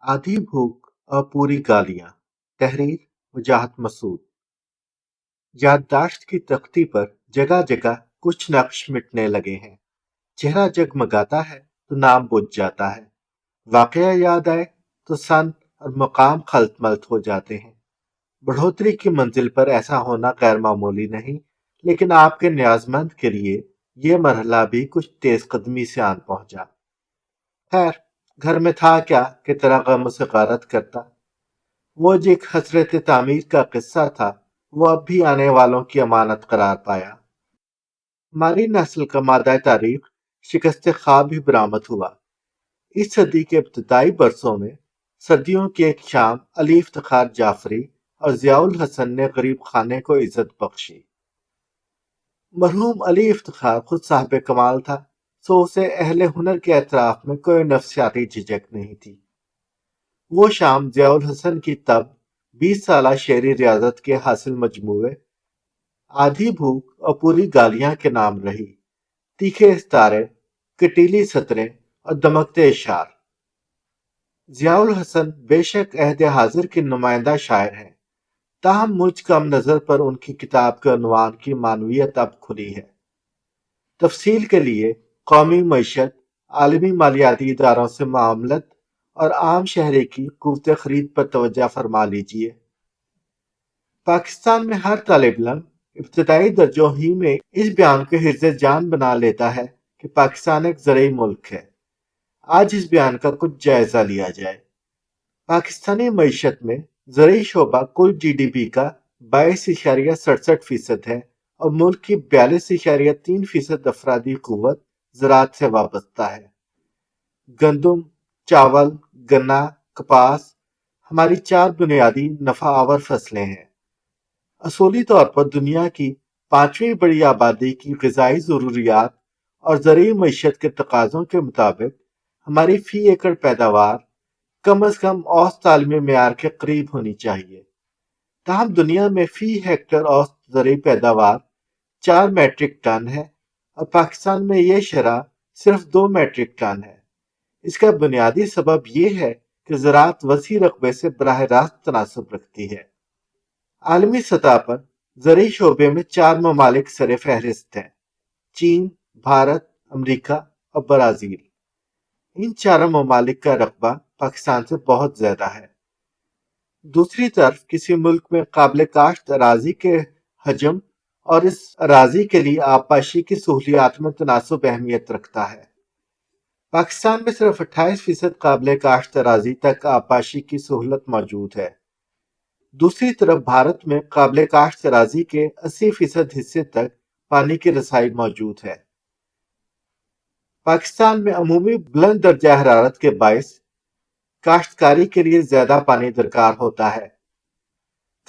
आधी भूख और पूरी गालियां। तहरीर वजाहत मसूद। याददाश्त की तख्ती पर जगह जगह कुछ नक्श मिटने लगे हैं। चेहरा जगमगाता है तो नाम बुझ जाता है। वाकया याद आए तो सन और मकाम खलत-मलत हो जाते हैं। बढ़ोतरी की मंजिल पर ऐसा होना गैर मामूली नहीं, लेकिन आपके न्याजमंद के लिए ये मरहला भी कुछ तेज कदमी से आन पहुंचा। खैर, घर में था क्या कि तरह गम से गारत करता। वो जो एक हसरत तामीर का किस्सा था, वो अब भी आने वालों की अमानत करार पाया। हमारी नस्ल का मादा तारीख शिकस्त ख्वाब भी बरामद हुआ। इस सदी के इब्तदाई बरसों में सर्दियों की एक शाम अली इफ्तिखार जाफरी और जियाउल हसन ने गरीब खाने को इज्जत बख्शी। मरहूम अली इफ्तिखार खुद साहिब कमाल था, सो उसे अहले हुनर के एतराफ में कोई नफसियाती झिझक नहीं थी। वो शाम जियाउल हसन की तब 20 साला शेरी रियाजत के हासिल मजमूए आधी भूख और पूरी गालियां के नाम रही। तीखे इस्तारे, कटीली सतरें और दमकते इशार। जियाउल हसन बेशक अहद हाजिर के नुमाइंदा शायर हैं, ताहम मुझ कम नजर पर उनकी किताब के उन्वान की मानवियत अब खुली है। तफसील के लिए कौमी मईशत, आलमी मालियाती इदारों से मामलत और आम शहरी की कुव्वत खरीद पर तवज्जो फरमा लीजिए। पाकिस्तान में हर तालिब इल्म इब्तदाई दर्जों ही में इस बयान को हिर्ज़ जान बना लेता है कि पाकिस्तान एक ज़रई मुल्क है। आज इस बयान का कुछ जायजा लिया जाए। पाकिस्तानी मईशत में ज़रई शोबा कुल GDP का 22.67% है और मुल्क की 42.3% अफरादी कुव्वत ज़राअत से वाबस्ता है। गंदम, चावल, गन्ना, कपास हमारी 4 बुनियादी नफा आवर फसलें हैं। असूली तौर पर दुनिया की 5वीं बड़ी आबादी की ग़िज़ाई ज़रूरियात और ज़रई मईशत के तकाज़ों के मुताबिक हमारी फी एकड़ पैदावार कम अज़ कम औसत आलमी मेयार के करीब होनी चाहिए। ताहम दुनिया में फी हेक्टर औसत ज़रई पैदावार 4 मैट्रिक टन है और पाकिस्तान में ये शरह सिर्फ 2 मैट्रिक टन है। इसका बुनियादी सबब यह है कि ज़राअत वसी रकबे से बराह रास्त तनासुब रखती है। आलमी सतह पर ज़रई शोबे में 4 ममालिक सरे फहरिस्त हैं: चीन, भारत, अमरीका और ब्राज़ील। इन चारों ममालिक का रकबा पाकिस्तान से बहुत ज्यादा है। दूसरी तरफ किसी मुल्क में काबिल काश्त अराजी के हजम और इस अराजी के लिए आबपाशी की सहूलियात में तनासुब अहमियत रखता है। पाकिस्तान में सिर्फ 28% काबिल काश्त अराजी तक आबपाशी की सहूलत मौजूद है। दूसरी तरफ भारत में काबिल काश्त अराजी के 80% हिस्से तक पानी की रसाई मौजूद है। पाकिस्तान में अमूमी बुलंद दर्जा हरारत के बायस काश्तकारी के लिए ज्यादा पानी दरकार होता है।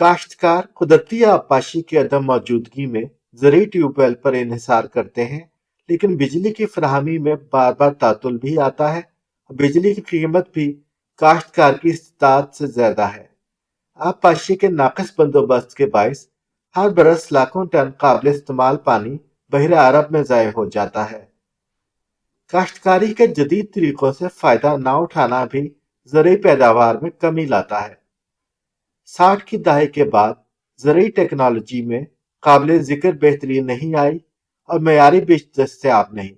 काश्तकार कुदरती आबपाशी की अदम मौजूदगी में ज़रई ट्यूबवेल पर इन्हिसार करते हैं, लेकिन बिजली की फराहमी में बार बार तातुल भी आता है और बिजली की कीमत भी काश्तकार की इस्तात से ज्यादा है। आबपाशी के नाक़िस बंदोबस्त के बायस हर बरस लाखों टन काबिल इस्तेमाल पानी बहरे अरब में ज़ाय हो जाता है। काश्तकारी के जदीद तरीकों से फायदा न उठाना भी ज़रई पैदावार में कमी लाता है। 60 की दहाई के बाद ज़रई टेक्नोलॉजी में काबिल जिक्र बेहतरी नहीं आई और मयारी बीज दस्तयाब नहीं।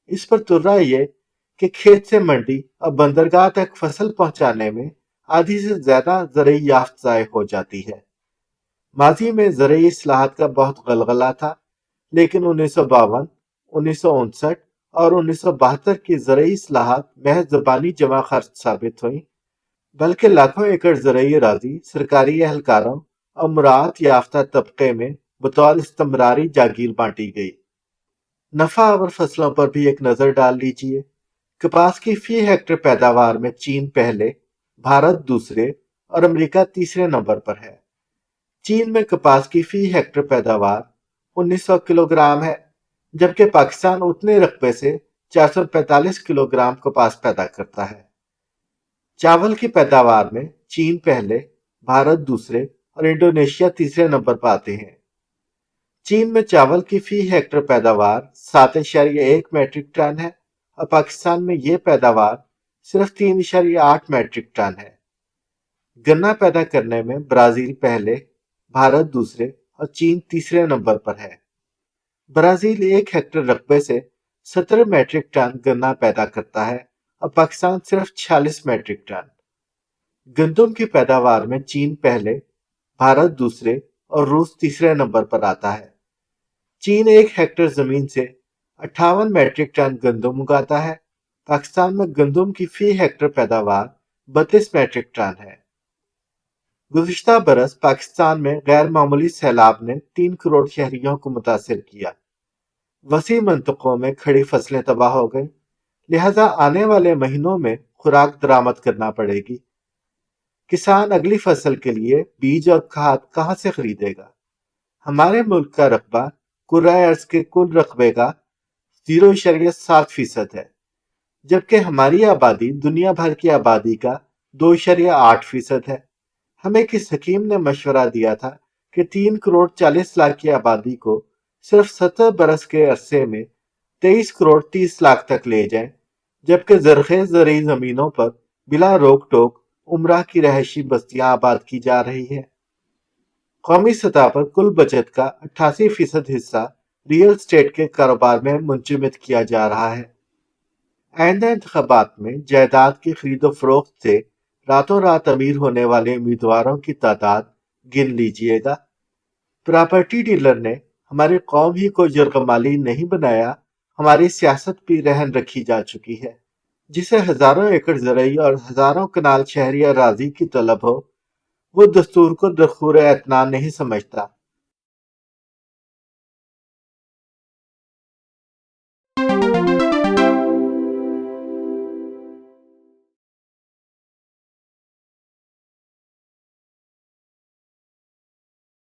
इस पर तुर्रा ये कि खेत से मंडी और बंदरगाह तक फसल पहुंचाने में आधी से ज्यादा ज़रई याफ्त ज़ाय हो जाती है। माजी में ज़रई इस्लाहात का बहुत गलगला था, लेकिन 1952, 1959 और 1972 की ज़रई इस्लाहात महज ज़बानी जमा खर्च साबित हुई, बल्कि लाखों एकड़ ज़रई अराज़ी सरकारी एहलकारों और मुराद याफ्ता तबके में बतौर इस्तमरारी जागीर बांटी गई। नफा आवर फसलों पर भी एक नजर डाल लीजिए। कपास की फी हेक्टर पैदावार में चीन पहले, भारत दूसरे और अमेरिका तीसरे नंबर पर है। चीन में कपास की फी हेक्टर पैदावार 1900 किलोग्राम है, जबकि पाकिस्तान उतने रकबे से 445 किलोग्राम कपास पैदा करता है। चावल की पैदावार में चीन पहले, भारत दूसरे और इंडोनेशिया तीसरे नंबर पर आते हैं। चीन में चावल की फी हेक्टर पैदावार 7.1 मैट्रिक टन है और पाकिस्तान में यह पैदावार صرف 3.8 میٹرک ٹن ہے۔ گنا پیدا کرنے میں برازیل پہلے، بھارت دوسرے اور چین تیسرے نمبر پر ہے۔ برازیل 1 ہیکٹر رقبے سے 17 میٹرک ٹن گنا پیدا کرتا ہے اور پاکستان صرف 46 میٹرک ٹن۔ گندم کی پیداوار میں چین پہلے، بھارت دوسرے اور روس تیسرے نمبر پر آتا ہے۔ چین 1 ہیکٹر زمین سے 58 میٹرک ٹن گندم اگاتا ہے۔ پاکستان میں گندم کی فی ہیکٹر پیداوار 32 میٹرک ٹن ہے۔ گزشتہ برس پاکستان میں غیر معمولی سیلاب نے 3 کروڑ شہریوں کو متاثر کیا۔ وسیع منطقوں میں کھڑی فصلیں تباہ ہو گئیں، لہذا آنے والے مہینوں میں خوراک درآمد کرنا پڑے گی۔ کسان اگلی فصل کے لیے بیج اور کھاد کہاں سے خریدے گا؟ ہمارے ملک کا رقبہ کرۂ ارض کے کل رقبے کا 0.7% ہے، جبکہ ہماری آبادی دنیا بھر کی آبادی کا 2.8% ہے۔ ہمیں کس حکیم نے مشورہ دیا تھا کہ 3 کروڑ 40 لاکھ کی آبادی کو صرف 70 برس کے عرصے میں 23 کروڑ 30 لاکھ تک لے جائیں، جبکہ زرخیز زرعی زمینوں پر بلا روک ٹوک عمرہ کی رہائشی بستیاں آباد کی جا رہی ہیں۔ قومی سطح پر کل بچت کا 88% حصہ ریئل اسٹیٹ کے کاروبار میں منجمد کیا جا رہا ہے۔ آئندہ انتخابات میں جائیداد کی خرید و فروخت سے راتوں رات امیر ہونے والے امیدواروں کی تعداد گن لیجئے گا۔ پراپرٹی ڈیلر نے ہماری قوم ہی کو یرغمالی نہیں بنایا، ہماری سیاست بھی رہن رکھی جا چکی ہے۔ جسے ہزاروں ایکڑ زرعی اور ہزاروں کنال شہری اراضی کی طلب ہو، وہ دستور کو درخور اعتنا نہیں سمجھتا۔